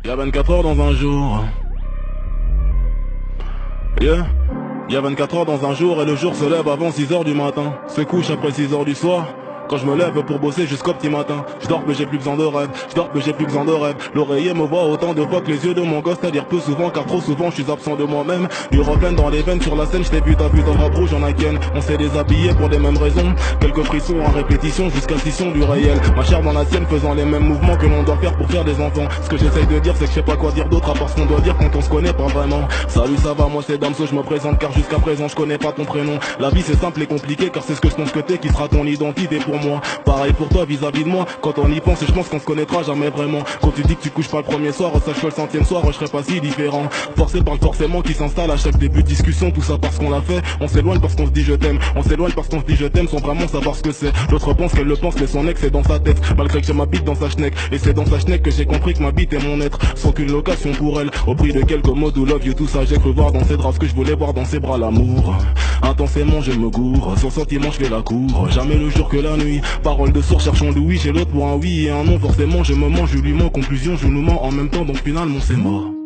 Y'a 24 heures dans un jour. Yeah. Y'a 24 heures dans un jour et le jour se lève avant 6 heures du matin. Se couche après 6 heures du soir. Quand je me lève pour bosser jusqu'au petit matin. Je dors que j'ai plus besoin de rêve. Je dors que j'ai plus besoin de rêve. L'oreiller me voit autant de fois que les yeux de mon gosse. C'est-à-dire peu souvent car trop souvent je suis absent de moi-même. Du reflet dans les veines sur la scène. Je t'ai vu, t'as vu, t'en rouge en a ken. On s'est déshabillé pour les mêmes raisons. Quelques frissons en répétition jusqu'à scission du réel. Ma chair dans la sienne faisant les mêmes mouvements que l'on doit faire pour faire des enfants. Ce que j'essaye de dire c'est que je sais pas quoi dire d'autre à part ce qu'on doit dire quand on se connaît pas vraiment. Salut ça va, moi c'est Damso, je me présente car jusqu'à présent je connais pas ton prénom. La vie c'est simple et compliqué car c'est ce que je pense que t'es qui sera ton identité pour moi. Pareil pour toi vis-à-vis de moi. Quand on y pense je pense qu'on se connaîtra jamais vraiment. Quand tu dis que tu couches pas le premier soir, sache que le 100e soir je serai pas si différent. Forcé par le forcément qui s'installe à chaque début de discussion. Tout ça parce qu'on l'a fait. On s'éloigne parce qu'on se dit je t'aime. On s'éloigne parce qu'on se dit je t'aime sans vraiment savoir ce que c'est. L'autre pense qu'elle le pense mais son ex est dans sa tête. Malgré que j'ai ma bite dans sa schneck. Et c'est dans sa schneck que j'ai compris que ma bite est mon être. Sans qu'une location pour elle. Au prix de quelques mots do love you tout ça j'ai cru voir dans ses draps ce que je voulais voir dans ses bras, l'amour. Intensément je me gourre. Sans sentiment je fais la cour. Jamais le jour que la nuit. Parole de sourd cherchons le oui chez l'autre pour un oui et un non. Forcément je me mens, je lui mens. Conclusion je nous mens en même temps donc finalement c'est mort.